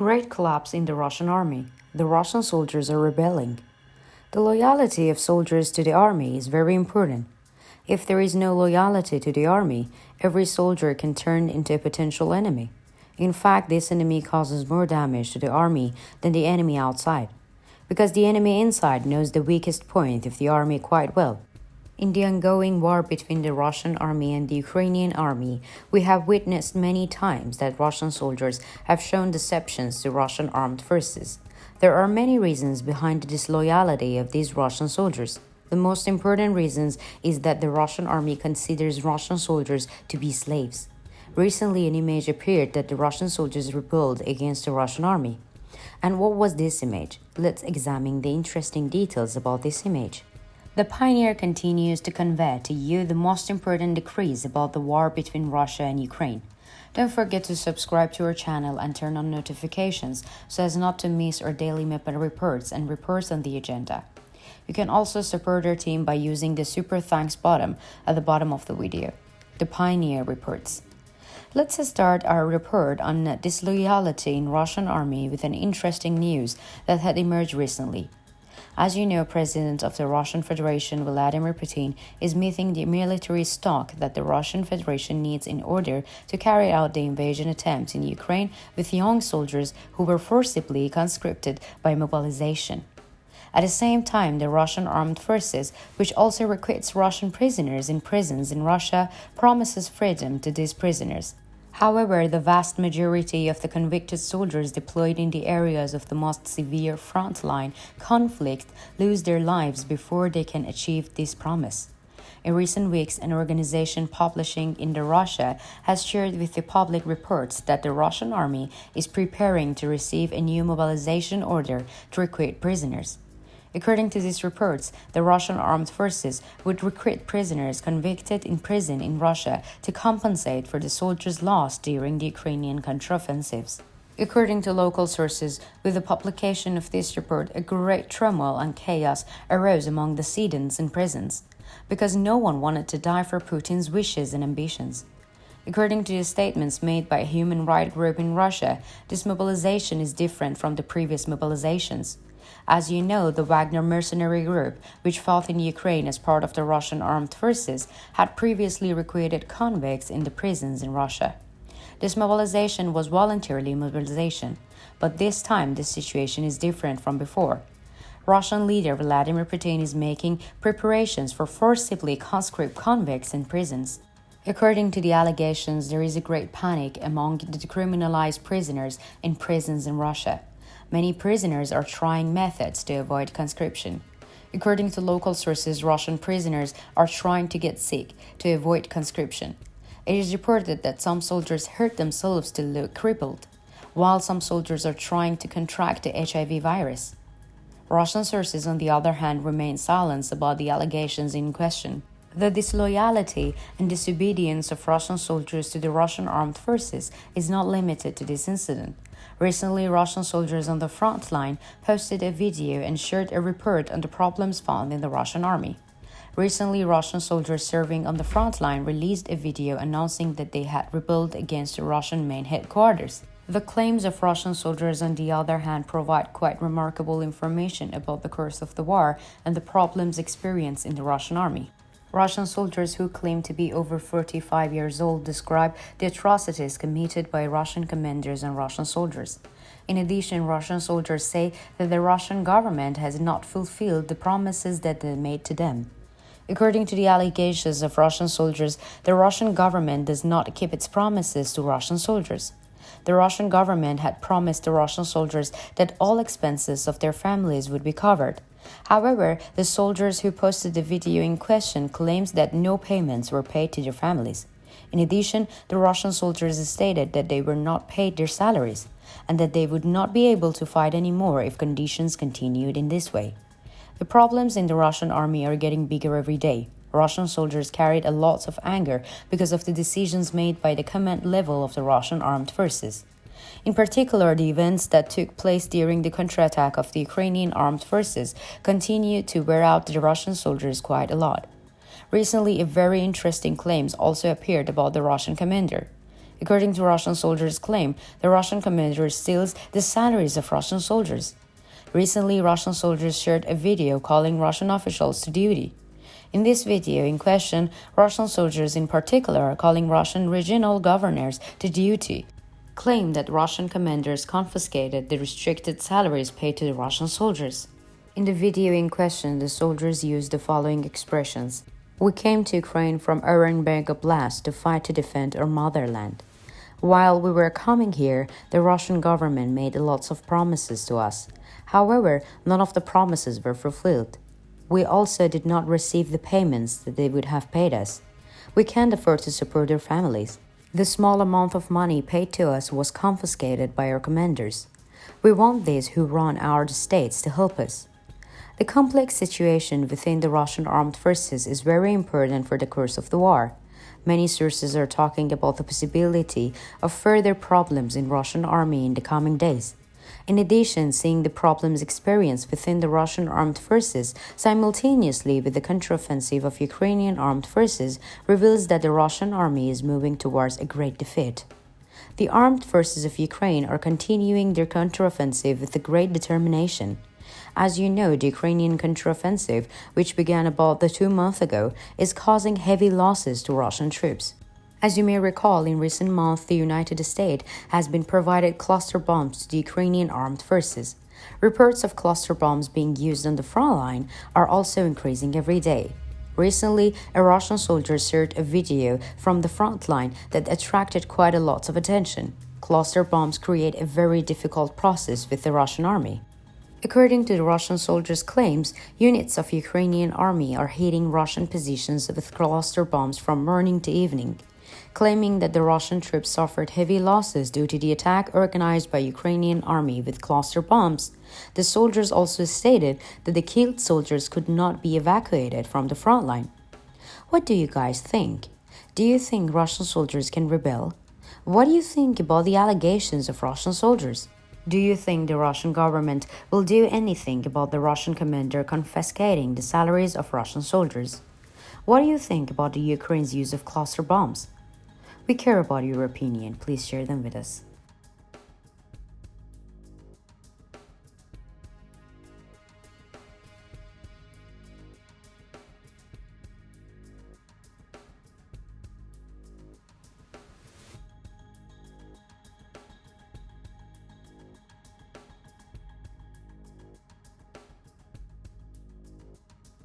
great collapse in the Russian army. The Russian soldiers are rebelling. The loyalty of soldiers to the army is very important. If there is no loyalty to the army, every soldier can turn into a potential enemy. In fact, this enemy causes more damage to the army than the enemy outside, because the enemy inside knows the weakest point of the army quite well. In the ongoing war between the Russian army and the Ukrainian army, we have witnessed many times that Russian soldiers have shown deceptions to Russian armed forces. There are many reasons behind the disloyalty of these Russian soldiers. The most important reasons is that the Russian army considers Russian soldiers to be slaves. Recently, an image appeared that the Russian soldiers rebelled against the Russian army. And what was this image? Let's examine the interesting details about this image. The pioneer continues to convey to you the most important decrees about the war between Russia and Ukraine. Don't forget to subscribe to our channel and turn on notifications so as not to miss our daily map reports and reports on the agenda. You can also support our team by using the super thanks button at the bottom of the video. The Pioneer Reports. Let's start our report on disloyalty in Russian army with an interesting news that had emerged recently. As you know, President of the Russian Federation Vladimir Putin is meeting the military stock that the Russian Federation needs in order to carry out the invasion attempts in Ukraine with young soldiers who were forcibly conscripted by mobilization. At the same time, the Russian armed forces, which also recruits Russian prisoners in prisons in Russia, promises freedom to these prisoners. However, the vast majority of the convicted soldiers deployed in the areas of the most severe frontline conflict lose their lives before they can achieve this promise. In recent weeks, an organization publishing in Russia has shared with the public reports that the Russian army is preparing to receive a new mobilization order to recruit prisoners. According to these reports, the Russian armed forces would recruit prisoners convicted in prison in Russia to compensate for the soldiers lost during the Ukrainian counteroffensives. According to local sources, with the publication of this report, a great turmoil and chaos arose among the citizens in prisons, because no one wanted to die for Putin's wishes and ambitions. According to the statements made by a human rights group in Russia, this mobilization is different from the previous mobilizations. As you know, the Wagner mercenary group, which fought in Ukraine as part of the Russian armed forces, had previously recruited convicts in the prisons in Russia. This mobilization was voluntary mobilization, but this time the situation is different from before. Russian leader Vladimir Putin is making preparations for forcibly conscript convicts in prisons. According to the allegations, there is a great panic among the decriminalized prisoners in prisons in Russia. Many prisoners are trying methods to avoid conscription. According to local sources, Russian prisoners are trying to get sick to avoid conscription. It is reported that some soldiers hurt themselves to look crippled, while some soldiers are trying to contract the HIV virus. Russian sources, on the other hand, remain silent about the allegations in question. The disloyalty and disobedience of Russian soldiers to the Russian armed forces is not limited to this incident. Recently, Russian soldiers on the front line posted a video and shared a report on the problems found in the Russian army. Recently, Russian soldiers serving on the front line released a video announcing that they had rebelled against the Russian main headquarters. The claims of Russian soldiers, on the other hand, provide quite remarkable information about the course of the war and the problems experienced in the Russian army. Russian soldiers who claim to be over 45 years old describe the atrocities committed by Russian commanders and Russian soldiers. In addition, Russian soldiers say that the Russian government has not fulfilled the promises that they made to them. According to the allegations of Russian soldiers, the Russian government does not keep its promises to Russian soldiers. The Russian government had promised the Russian soldiers that all expenses of their families would be covered. However, the soldiers who posted the video in question claims that no payments were paid to their families. In addition, the Russian soldiers stated that they were not paid their salaries and that they would not be able to fight anymore if conditions continued in this way. The problems in the Russian army are getting bigger every day. Russian soldiers carried a lot of anger because of the decisions made by the command level of the Russian armed forces. In particular, the events that took place during the counterattack of the Ukrainian armed forces continued to wear out the Russian soldiers quite a lot. Recently, a very interesting claim also appeared about the Russian commander. According to Russian soldiers' claim, the Russian commander steals the salaries of Russian soldiers. Recently, Russian soldiers shared a video calling Russian officials to duty. In this video in question, Russian soldiers in particular are calling Russian regional governors to duty, claim that Russian commanders confiscated the restricted salaries paid to the Russian soldiers. In the video in question, the soldiers used the following expressions: "We came to Ukraine from Orenburg Oblast to fight to defend our motherland. While we were coming here, the Russian government made lots of promises to us. However, none of the promises were fulfilled. We also did not receive the payments that they would have paid us. We can't afford to support our families. The small amount of money paid to us was confiscated by our commanders. We want these who run our states to help us." The complex situation within the Russian armed forces is very important for the course of the war. Many sources are talking about the possibility of further problems in Russian army in the coming days. In addition, seeing the problems experienced within the Russian armed forces simultaneously with the counteroffensive of Ukrainian armed forces reveals that the Russian army is moving towards a great defeat. The armed forces of Ukraine are continuing their counteroffensive with a great determination. As you know, the Ukrainian counteroffensive, which began about 2 months ago, is causing heavy losses to Russian troops. As you may recall, in recent months, the United States has been provided cluster bombs to the Ukrainian armed forces. Reports of cluster bombs being used on the front line are also increasing every day. Recently, a Russian soldier shared a video from the front line that attracted quite a lot of attention. Cluster bombs create a very difficult process with the Russian army. According to the Russian soldiers' claims, units of Ukrainian army are hitting Russian positions with cluster bombs from morning to evening. Claiming that the Russian troops suffered heavy losses due to the attack organized by Ukrainian army with cluster bombs, the soldiers also stated that the killed soldiers could not be evacuated from the front line. What do you guys think? Do you think Russian soldiers can rebel? What do you think about the allegations of Russian soldiers? Do you think the Russian government will do anything about the Russian commander confiscating the salaries of Russian soldiers? What do you think about the Ukraine's use of cluster bombs? We care about your opinion. Please share them with us.